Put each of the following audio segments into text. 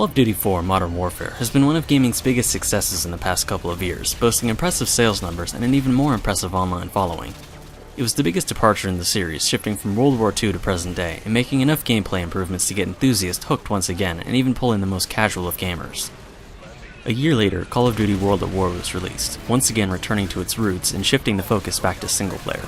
Call of Duty 4 Modern Warfare has been one of gaming's biggest successes in the past couple of years, boasting impressive sales numbers and an even more impressive online following. It was the biggest departure in the series, shifting from World War II to present day, and making enough gameplay improvements to get enthusiasts hooked once again, and even pull in the most casual of gamers. A year later, Call of Duty World at War was released, once again returning to its roots and shifting the focus back to single player.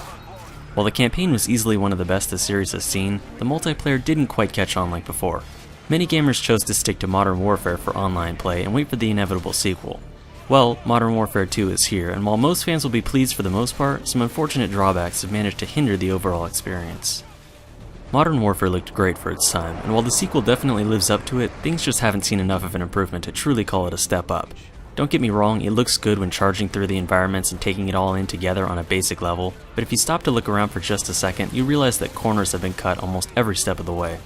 While the campaign was easily one of the best the series has seen, the multiplayer didn't quite catch on like before. Many gamers chose to stick to Modern Warfare for online play and wait for the inevitable sequel. Well, Modern Warfare 2 is here, and while most fans will be pleased for the most part, some unfortunate drawbacks have managed to hinder the overall experience. Modern Warfare looked great for its time, and while the sequel definitely lives up to it, things just haven't seen enough of an improvement to truly call it a step up. Don't get me wrong, it looks good when charging through the environments and taking it all in together on a basic level, but if you stop to look around for just a second, you realize that corners have been cut almost every step of the way.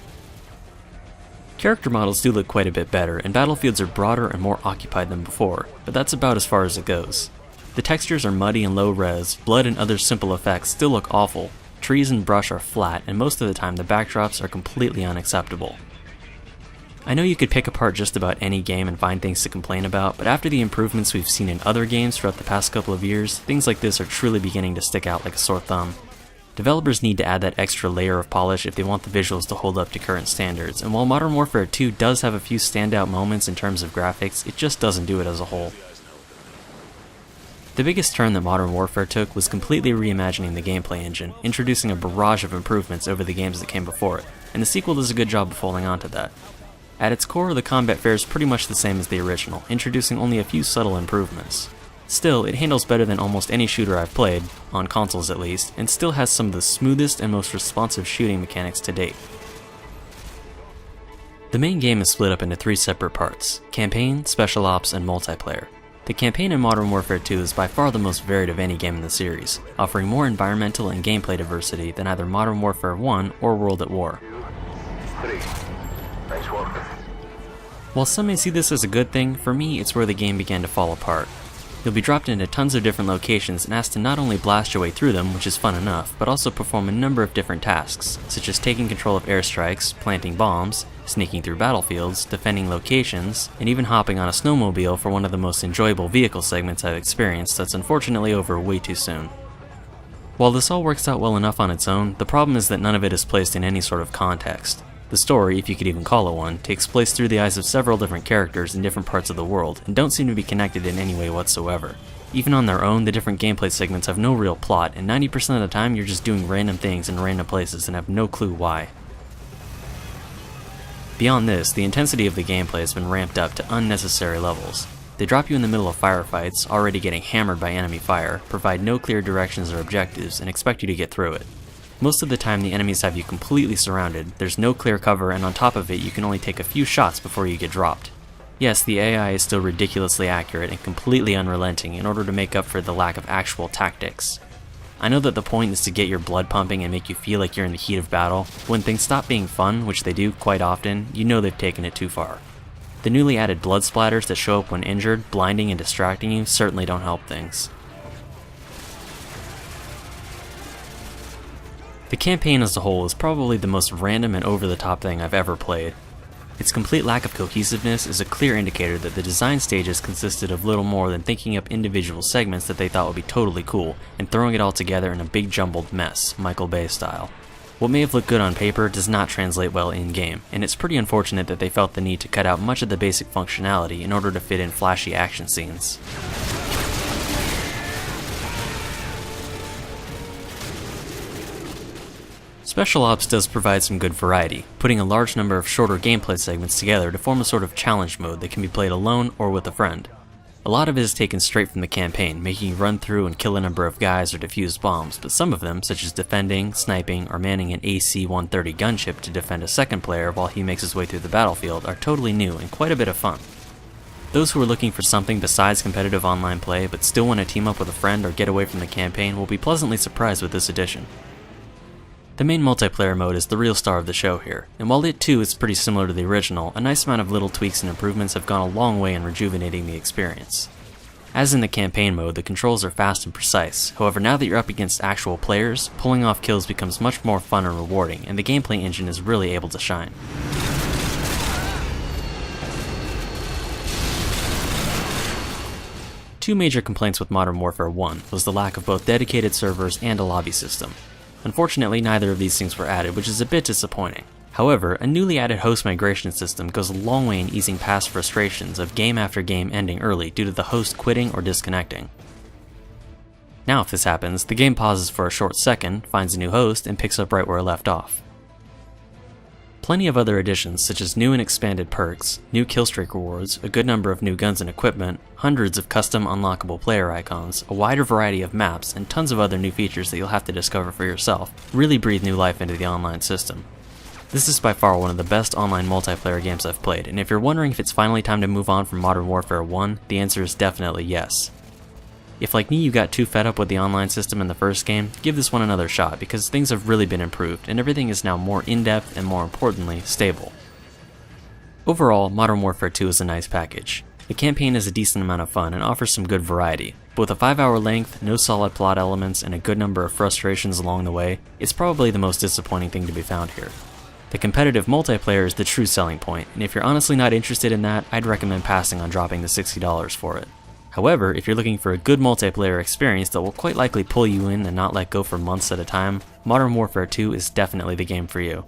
Character models do look quite a bit better, and battlefields are broader and more occupied than before, but that's about as far as it goes. The textures are muddy and low res, blood and other simple effects still look awful, trees and brush are flat, and most of the time the backdrops are completely unacceptable. I know you could pick apart just about any game and find things to complain about, but after the improvements we've seen in other games throughout the past couple of years, things like this are truly beginning to stick out like a sore thumb. Developers need to add that extra layer of polish if they want the visuals to hold up to current standards, and while Modern Warfare 2 does have a few standout moments in terms of graphics, it just doesn't do it as a whole. The biggest turn that Modern Warfare took was completely reimagining the gameplay engine, introducing a barrage of improvements over the games that came before it, and the sequel does a good job of holding on to that. At its core, the combat fares pretty much the same as the original, introducing only a few subtle improvements. Still, it handles better than almost any shooter I've played, on consoles at least, and still has some of the smoothest and most responsive shooting mechanics to date. The main game is split up into 3 separate parts: campaign, special ops, and multiplayer. The campaign in Modern Warfare 2 is by far the most varied of any game in the series, offering more environmental and gameplay diversity than either Modern Warfare 1 or World at War. Nice work. While some may see this as a good thing, for me it's where the game began to fall apart. You'll be dropped into tons of different locations and asked to not only blast your way through them, which is fun enough, but also perform a number of different tasks, such as taking control of airstrikes, planting bombs, sneaking through battlefields, defending locations, and even hopping on a snowmobile for one of the most enjoyable vehicle segments I've experienced that's unfortunately over way too soon. While this all works out well enough on its own, the problem is that none of it is placed in any sort of context. The story, if you could even call it one, takes place through the eyes of several different characters in different parts of the world, and don't seem to be connected in any way whatsoever. Even on their own, the different gameplay segments have no real plot, and 90% of the time you're just doing random things in random places and have no clue why. Beyond this, the intensity of the gameplay has been ramped up to unnecessary levels. They drop you in the middle of firefights, already getting hammered by enemy fire, provide no clear directions or objectives, and expect you to get through it. Most of the time the enemies have you completely surrounded, there's no clear cover, and on top of it you can only take a few shots before you get dropped. Yes, the AI is still ridiculously accurate and completely unrelenting in order to make up for the lack of actual tactics. I know that the point is to get your blood pumping and make you feel like you're in the heat of battle, but when things stop being fun, which they do quite often, you know they've taken it too far. The newly added blood splatters that show up when injured, blinding and distracting you certainly don't help things. The campaign as a whole is probably the most random and over-the-top thing I've ever played. Its complete lack of cohesiveness is a clear indicator that the design stages consisted of little more than thinking up individual segments that they thought would be totally cool, and throwing it all together in a big jumbled mess, Michael Bay style. What may have looked good on paper does not translate well in-game, and it's pretty unfortunate that they felt the need to cut out much of the basic functionality in order to fit in flashy action scenes. Special Ops does provide some good variety, putting a large number of shorter gameplay segments together to form a sort of challenge mode that can be played alone or with a friend. A lot of it is taken straight from the campaign, making you run through and kill a number of guys or defuse bombs, but some of them, such as defending, sniping, or manning an AC-130 gunship to defend a second player while he makes his way through the battlefield, are totally new and quite a bit of fun. Those who are looking for something besides competitive online play but still want to team up with a friend or get away from the campaign will be pleasantly surprised with this addition. The main multiplayer mode is the real star of the show here, and while it too is pretty similar to the original, a nice amount of little tweaks and improvements have gone a long way in rejuvenating the experience. As in the campaign mode, the controls are fast and precise, however now that you're up against actual players, pulling off kills becomes much more fun and rewarding, and the gameplay engine is really able to shine. Two major complaints with Modern Warfare 1 was the lack of both dedicated servers and a lobby system. Unfortunately, neither of these things were added, which is a bit disappointing. However, a newly added host migration system goes a long way in easing past frustrations of game after game ending early due to the host quitting or disconnecting. Now if this happens, the game pauses for a short second, finds a new host, and picks up right where it left off. Plenty of other additions such as new and expanded perks, new killstreak rewards, a good number of new guns and equipment, hundreds of custom unlockable player icons, a wider variety of maps, and tons of other new features that you'll have to discover for yourself really breathe new life into the online system. This is by far one of the best online multiplayer games I've played, and if you're wondering if it's finally time to move on from Modern Warfare 1, the answer is definitely yes. If like me you got too fed up with the online system in the first game, give this one another shot because things have really been improved and everything is now more in-depth and more importantly, stable. Overall, Modern Warfare 2 is a nice package. The campaign is a decent amount of fun and offers some good variety, but with a 5-hour length, no solid plot elements, and a good number of frustrations along the way, it's probably the most disappointing thing to be found here. The competitive multiplayer is the true selling point, and if you're honestly not interested in that, I'd recommend passing on dropping the $60 for it. However, if you're looking for a good multiplayer experience that will quite likely pull you in and not let go for months at a time, Modern Warfare 2 is definitely the game for you.